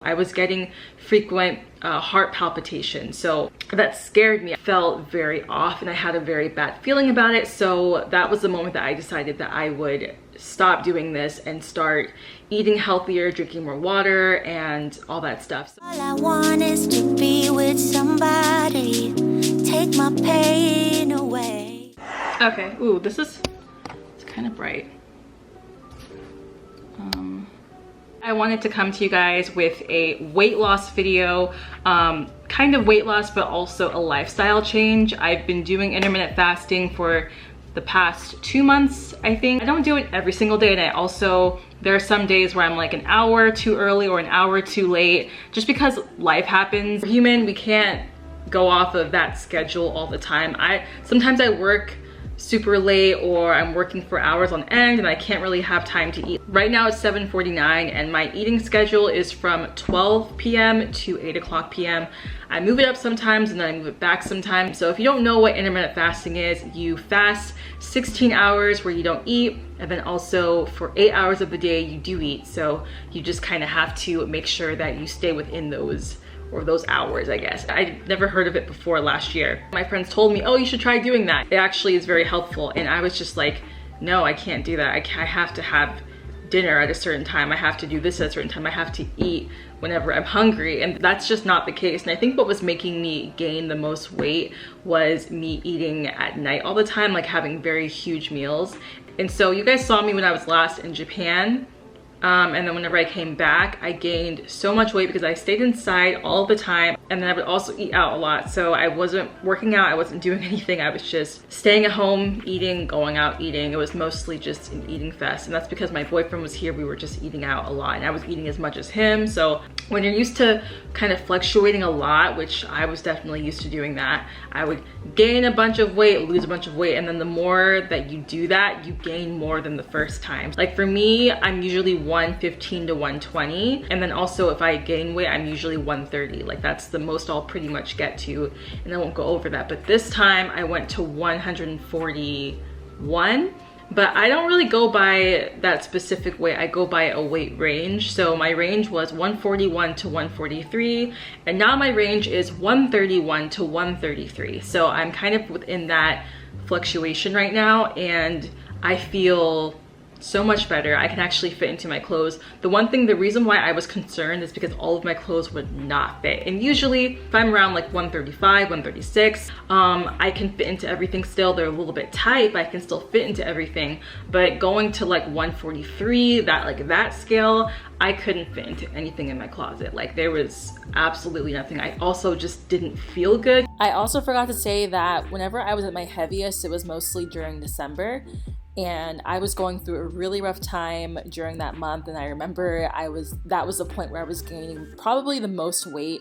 I was getting frequent heart palpitations. So that scared me. I felt very off and I had a very bad feeling about it. So that was the moment that I decided that I would stop doing this and start eating healthier, drinking more water, and all that stuff. All I want is to be with somebody, take my pain away. Okay, ooh, it's kind of bright. I wanted to come to you guys with a weight loss video, kind of weight loss, but also a lifestyle change. I've been doing intermittent fasting for the past 2 months, I think. I don't do it every single day, and there are some days where I'm like an hour too early or an hour too late, just because life happens. We're human, we can't go off of that schedule all the time. Sometimes I work super late or I'm working for hours on end and I can't really have time to eat. Right now it's 7:49 and my eating schedule is from 12 p.m. to 8 o'clock p.m. I move it up sometimes and then I move it back sometimes. So if you don't know what intermittent fasting is, you fast 16 hours where you don't eat, and then also for 8 hours of the day you do eat. So you just kind of have to make sure that you stay within those hours, I guess. I'd never heard of it before last year. My friends told me, oh, you should try doing that. It actually is very helpful. And I was just like, no, I can't do that. I have to have dinner at a certain time. I have to do this at a certain time. I have to eat whenever I'm hungry. And that's just not the case. And I think what was making me gain the most weight was me eating at night all the time, like having very huge meals. And so you guys saw me when I was last in Japan. And then whenever I came back, I gained so much weight because I stayed inside all the time, and then I would also eat out a lot. So I wasn't working out, I wasn't doing anything. I was just staying at home, eating, going out, eating. It was mostly just an eating fest, and that's because my boyfriend was here. We were just eating out a lot, and I was eating as much as him. So when you're used to kind of fluctuating a lot, which I was definitely used to doing that, I would gain a bunch of weight, lose a bunch of weight, and then the more that you do that, you gain more than the first time. Like for me, I'm usually 115 to 120, and then also if I gain weight, I'm usually 130. Like that's the most I'll pretty much get to, and I won't go over that. But this time I went to 141, but I don't really go by that specific weight. I go by a weight range. So my range was 141 to 143, and now my range is 131 to 133. So I'm kind of within that fluctuation right now, and I feel so much better. I can actually fit into my clothes. The reason why I was concerned is because all of my clothes would not fit. And usually if I'm around like 135, 136, I can fit into everything still. They're a little bit tight, but I can still fit into everything. But going to like 143, that scale, I couldn't fit into anything in my closet. Like there was absolutely nothing. I also just didn't feel good. I also forgot to say that whenever I was at my heaviest, it was mostly during December. And I was going through a really rough time during that month, and I remember that was the point where I was gaining probably the most weight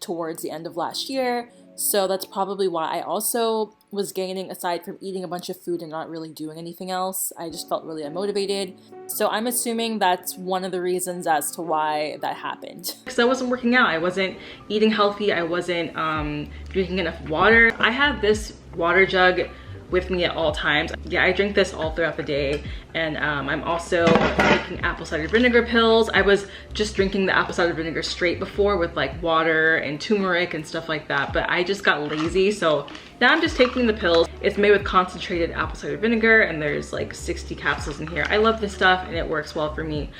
towards the end of last year. So that's probably why I also was gaining, aside from eating a bunch of food and not really doing anything else. I just felt really unmotivated. So I'm assuming that's one of the reasons as to why that happened. Because I wasn't working out, I wasn't eating healthy, I wasn't drinking enough water. I have this water jug with me at all times. Yeah, I drink this all throughout the day, and I'm also taking apple cider vinegar pills. I was just drinking the apple cider vinegar straight before with like water and turmeric and stuff like that, but I just got lazy, so now I'm just taking the pills. It's made with concentrated apple cider vinegar, and there's like 60 capsules in here. I love this stuff and it works well for me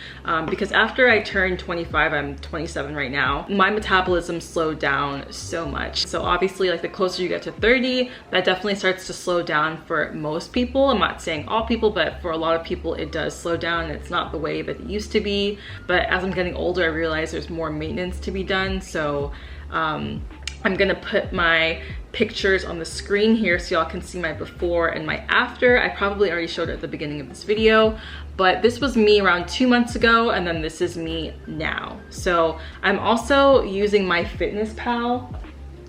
because after I turned 25, I'm 27 right now, my metabolism slowed down so much. So obviously, like the closer you get to 30, that definitely starts to slow down for most people. I'm not saying all people, but for a lot of people it does slow down. It's not the way that it used to be, but as I'm getting older, I realize there's more maintenance to be done. So I'm gonna put my pictures on the screen here so y'all can see my before and my after. I probably already showed it at the beginning of this video, but this was me around 2 months ago, and then this is me now. So I'm also using MyFitnessPal,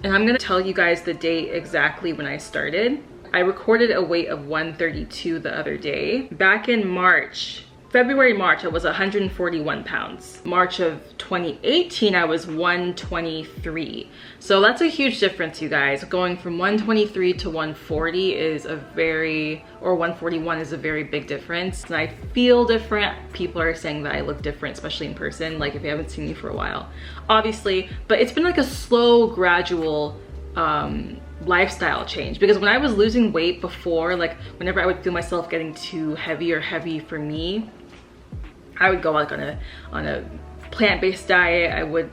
and I'm gonna tell you guys the date exactly when I started. I recorded a weight of 132 the other day. Back in March, February, March, I was 141 pounds. March of 2018, I was 123. So that's a huge difference, you guys. Going from 123 to 140 is a very, or 141 is a very big difference. And I feel different. People are saying that I look different, especially in person, like if you haven't seen me for a while, obviously. But it's been like a slow, gradual lifestyle change, because when I was losing weight before, like whenever I would feel myself getting too heavy or heavy for me, I would go like on a plant-based diet. I would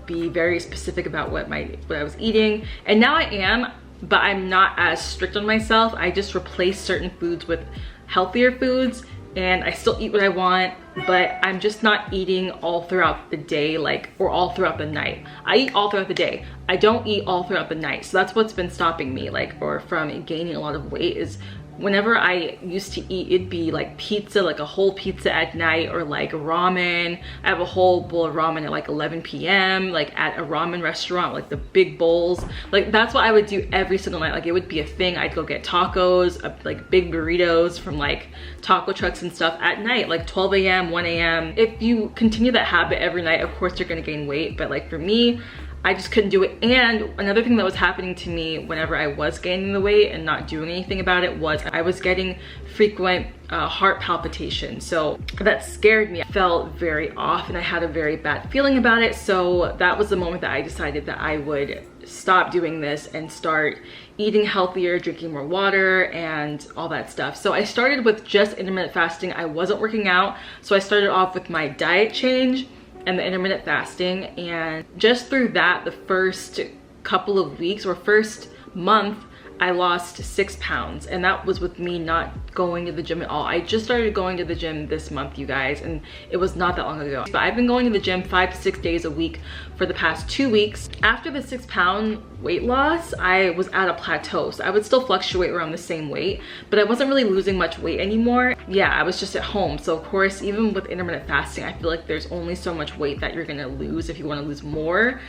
be very specific about what I was eating, and now I am, but I'm not as strict on myself. I just replace certain foods with healthier foods, and I still eat what I want, but I'm just not eating all throughout the day, like, or all throughout the night. I eat all throughout the day. I don't eat all throughout the night. So that's what's been stopping me, like, or from gaining a lot of weight, is whenever I used to eat, it'd be like pizza, like a whole pizza at night, or like ramen. I have a whole bowl of ramen at like 11 p.m. like at a ramen restaurant, like the big bowls. Like that's what I would do every single night. Like it would be a thing. I'd go get tacos, like big burritos from like taco trucks and stuff at night, like 12 a.m., 1 a.m. If you continue that habit every night, of course you're gonna gain weight. But like for me, I just couldn't do it. And another thing that was happening to me whenever I was gaining the weight and not doing anything about it was I was getting frequent heart palpitations. So that scared me. I felt very off and I had a very bad feeling about it. So that was the moment that I decided that I would stop doing this and start eating healthier, drinking more water and all that stuff. So I started with just intermittent fasting. I wasn't working out. So I started off with my diet change and the intermittent fasting, and just through that, the first couple of weeks or first month, I lost 6 pounds, and that was with me not going to the gym at all. I just started going to the gym this month, you guys, and it was not that long ago. But I've been going to the gym 5 to 6 days a week for the past 2 weeks. After the 6 pound weight loss, I was at a plateau. So I would still fluctuate around the same weight, but I wasn't really losing much weight anymore. Yeah, I was just at home. So of course, even with intermittent fasting, I feel like there's only so much weight that you're gonna lose if you wanna lose more.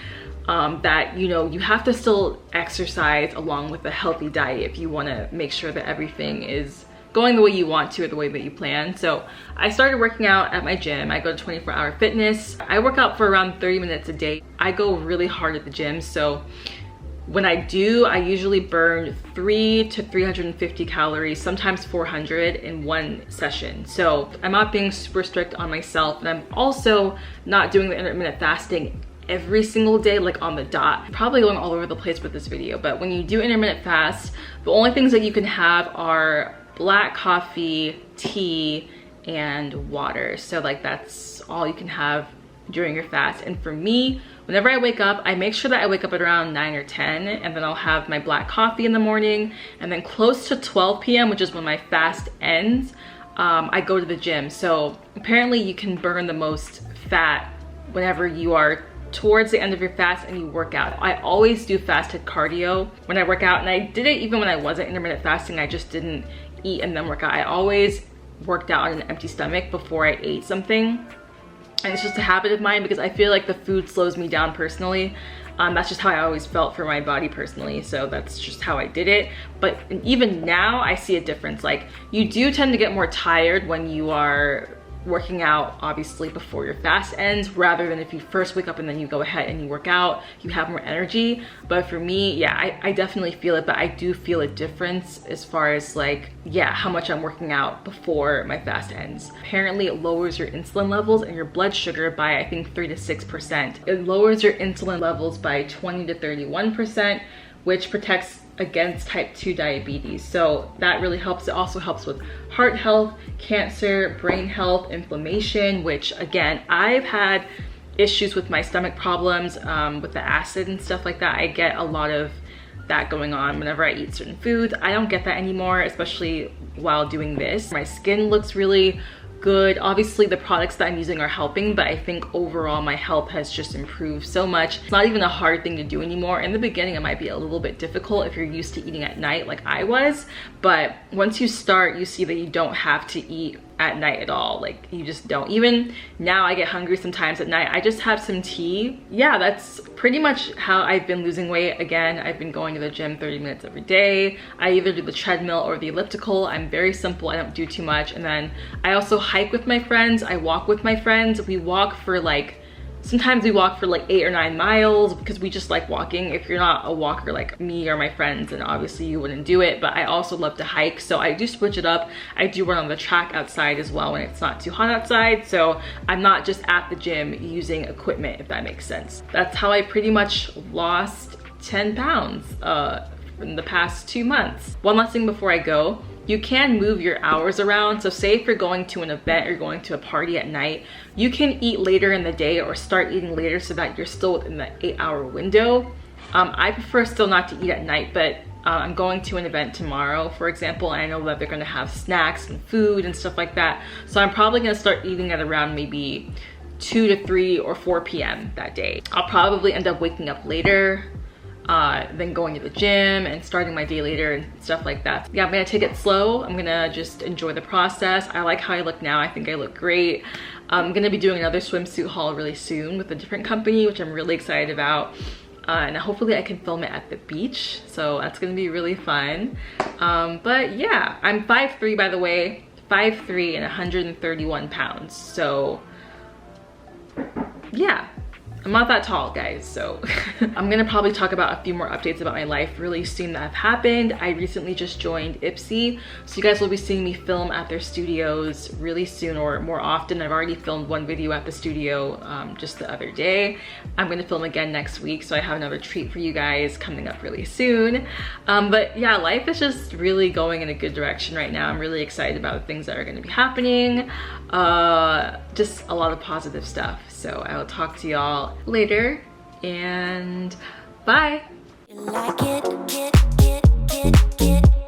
That, you know, you have to still exercise along with a healthy diet if you want to make sure that everything is going the way you want to or the way that you plan. So I started working out at my gym. I go to 24-hour fitness. I work out for around 30 minutes a day. I go really hard at the gym. So when I do, I usually burn 300 to 350 calories, sometimes 400 in one session. So I'm not being super strict on myself, and I'm also not doing the intermittent fasting every single day, like on the dot. I'm probably going all over the place with this video, but when you do intermittent fast, the only things that you can have are black coffee, tea, and water. So like that's all you can have during your fast. And for me, whenever I wake up, I make sure that I wake up at around 9 or 10, and then I'll have my black coffee in the morning, and then close to 12 p.m., which is when my fast ends, I go to the gym. So apparently you can burn the most fat whenever you are towards the end of your fast and you work out. I always do fasted cardio when I work out, and I did it even when I wasn't intermittent fasting. I just didn't eat and then work out. I always worked out on an empty stomach before I ate something, and it's just a habit of mine because I feel like the food slows me down personally. That's just how I always felt for my body personally, so that's just how I did it. But even now I see a difference. Like, you do tend to get more tired when you are working out, obviously, before your fast ends, rather than if you first wake up and then you go ahead and you work out, you have more energy. But for me, yeah, I definitely feel it, but I do feel a difference as far as like, yeah, how much I'm working out before my fast ends. Apparently it lowers your insulin levels and your blood sugar by, I think, 3 to 6%. It lowers your insulin levels by 20 to 31%, which protects against type 2 diabetes. So that really helps. It also helps with heart health, cancer, brain health, inflammation, which again, I've had issues with my stomach problems, with the acid and stuff like that. I get a lot of that going on whenever I eat certain foods. I don't get that anymore, especially while doing this. My skin looks really good. Obviously the products that I'm using are helping, but I think overall my health has just improved so much. It's not even a hard thing to do anymore. In the beginning it might be a little bit difficult if you're used to eating at night like I was, but once you start, you see that you don't have to eat at night at all. Like, you just don't. Even now I get hungry sometimes at night. I just have some tea. Yeah, that's pretty much how I've been losing weight. Again, I've been going to the gym 30 minutes every day. I either do the treadmill or the elliptical. I'm very simple. I don't do too much. And then I also hike with my friends. I walk with my friends. We walk for like, sometimes we walk for like 8 or 9 miles because we just like walking. If you're not a walker like me or my friends, then obviously you wouldn't do it. But I also love to hike, so I do switch it up. I do run on the track outside as well when it's not too hot outside, so I'm not just at the gym using equipment, if that makes sense. That's how I pretty much lost 10 pounds in the past 2 months. One last thing before I go. You can move your hours around. So say if you're going to an event or going to a party at night, you can eat later in the day or start eating later so that you're still within the 8-hour window. I prefer still not to eat at night, but I'm going to an event tomorrow, for example, and I know that they're gonna have snacks and food and stuff like that. So I'm probably gonna start eating at around maybe 2 to 3 or 4 p.m. that day. I'll probably end up waking up later, then going to the gym and starting my day later and stuff like that. Yeah, I'm gonna take it slow. I'm gonna just enjoy the process. I like how I look now. I think I look great. I'm gonna be doing another swimsuit haul really soon with a different company, which I'm really excited about. And hopefully I can film it at the beach. So that's gonna be really fun. But yeah, I'm 5'3" by the way, 5'3" and 131 pounds. So yeah. I'm not that tall, guys, so I'm gonna probably talk about a few more updates about my life really soon that have happened. I recently just joined Ipsy, so you guys will be seeing me film at their studios really soon or more often. I've already filmed one video at the studio just the other day. I'm gonna film again next week, so I have another treat for you guys coming up really soon. But yeah, life is just really going in a good direction right now. I'm really excited about the things that are gonna be happening. Just a lot of positive stuff. So I will talk to y'all later, and bye. You like it, get.